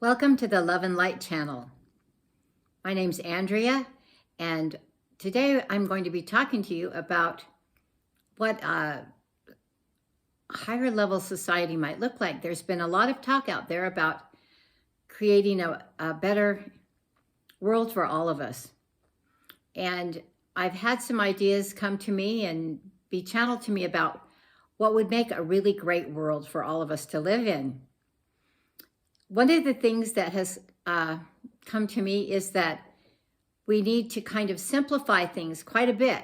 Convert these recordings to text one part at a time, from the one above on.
Welcome to the Love and Light channel. My name's Andrea, and today I'm going to be talking to you about what a higher level society might look like. There's been a lot of talk out there about creating a better world for all of us. And I've had some ideas come to me and be channeled to me about what would make a really great world for all of us to live in. One of the things that has come to me is that we need to kind of simplify things quite a bit.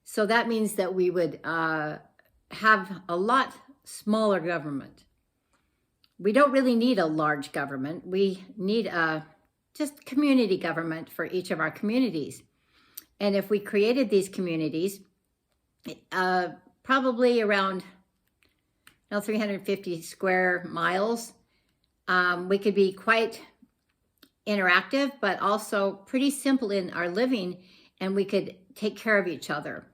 So that means that we would have a lot smaller government. We don't really need a large government. We need just community government for each of our communities. And if we created these communities, probably around 350 square miles, we could be quite interactive, but also pretty simple in our living, and we could take care of each other.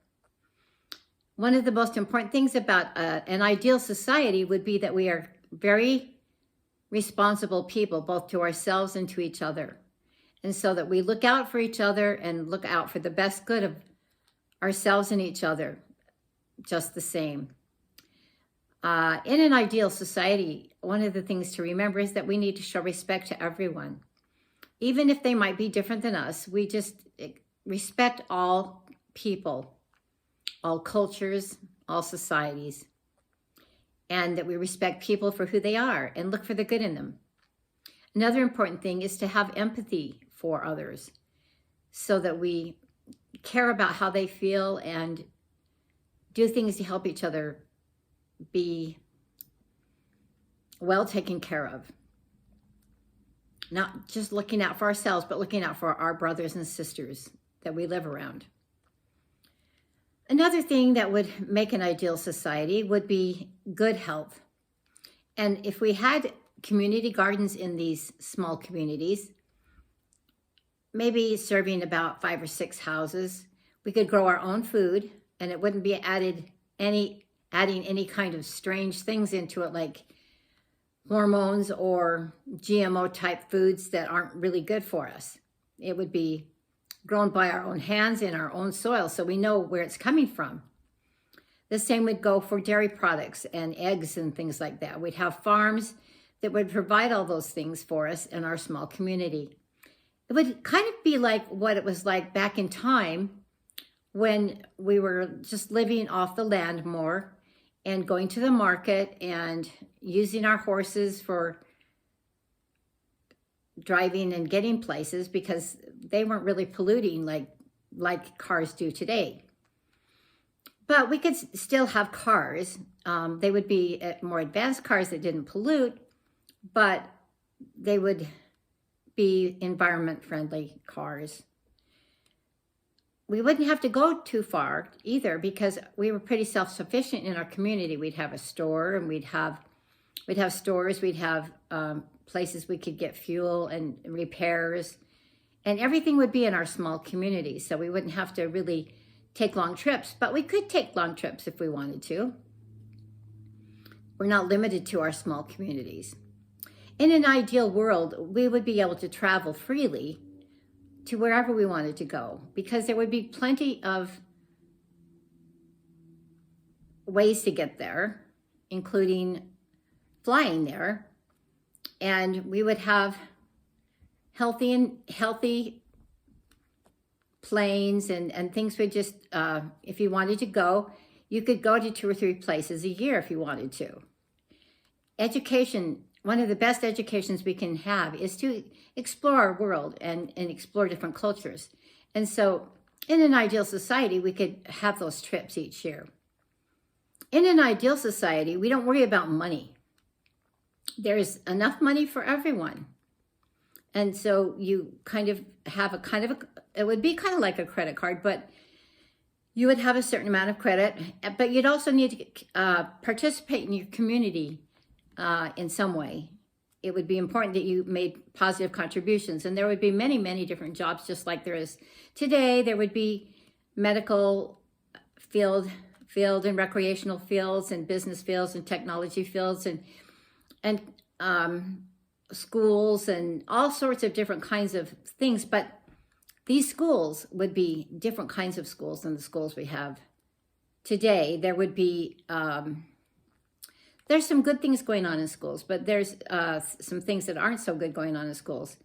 One of the most important things about an ideal society would be that we are very responsible people, both to ourselves and to each other. And so that we look out for each other and look out for the best good of ourselves and each other, just the same. In an ideal society, one of the things to remember is that we need to show respect to everyone. Even if they might be different than us, we just respect all people, all cultures, all societies, and that we respect people for who they are and look for the good in them. Another important thing is to have empathy for others so that we care about how they feel and do things to help each other be well taken care of. Not just looking out for ourselves, but looking out for our brothers and sisters that we live around. Another thing that would make an ideal society would be good health. And if we had community gardens in these small communities, maybe serving about 5 or 6 houses, we could grow our own food, and it wouldn't be adding any kind of strange things into it, like hormones or GMO type foods that aren't really good for us. It would be grown by our own hands in our own soil, so we know where it's coming from. The same would go for dairy products and eggs and things like that. We'd have farms that would provide all those things for us in our small community. It would kind of be like what it was like back in time when we were just living off the land more and going to the market and using our horses for driving and getting places because they weren't really polluting like cars do today. But we could still have cars. They would be more advanced cars that didn't pollute, but they would be environment-friendly cars. We wouldn't have to go too far either because we were pretty self-sufficient in our community. We'd have a store, and we'd have stores, we'd have places we could get fuel and repairs, and everything would be in our small community. So we wouldn't have to really take long trips, but we could take long trips if we wanted to. We're not limited to our small communities. In an ideal world, we would be able to travel freely to wherever we wanted to go because there would be plenty of ways to get there, including flying there, and we would have healthy planes and things would just, if you wanted to go, you could go to 2 or 3 places a year if you wanted to. Education, one of the best educations we can have is to explore our world and explore different cultures. And so in an ideal society, we could have those trips each year. In an ideal society, we don't worry about money. There's enough money for everyone. And so you kind of have it would be kind of like a credit card, but you would have a certain amount of credit, but you'd also need to participate in your community in some way. It would be important that you made positive contributions, and there would be many, many different jobs just like there is today. There would be medical field and recreational fields and business fields and technology fields and schools and all sorts of different kinds of things, but these schools would be different kinds of schools than the schools we have today. There would be, there's some good things going on in schools, but there's some things that aren't so good going on in schools.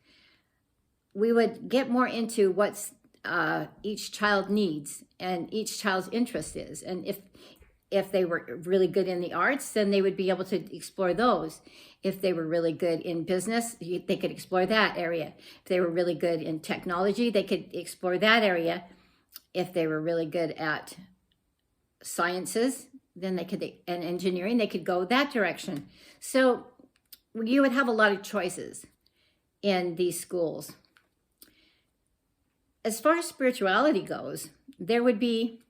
We would get more into what's each child needs and each child's interest is. And if they were really good in the arts, then they would be able to explore those. If they were really good in business, they could explore that area. If they were really good in technology, they could explore that area. If they were really good at sciences, then they could, and engineering, they could go that direction. So you would have a lot of choices in these schools. As far as spirituality goes, there would be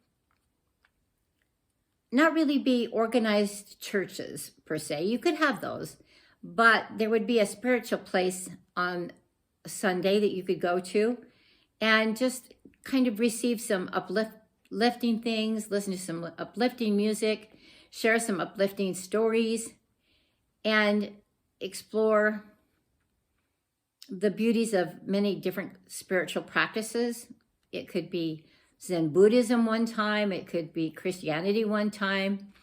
not really be organized churches per se. You could have those, but there would be a spiritual place on Sunday that you could go to and just kind of receive some uplifting things, listen to some uplifting music, share some uplifting stories, and explore the beauties of many different spiritual practices. It could be Zen Buddhism one time, it could be Christianity one time,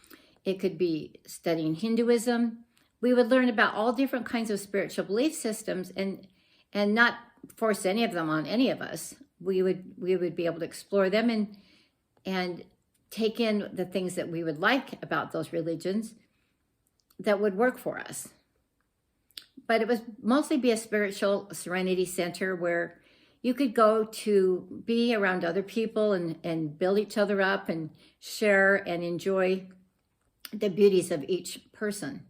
it could be studying Hinduism. We would learn about all different kinds of spiritual belief systems and not force any of them on any of us. We would be able to explore them and take in the things that we would like about those religions that would work for us. But it would mostly be a spiritual serenity center where you could go to be around other people and build each other up and share and enjoy the beauties of each person.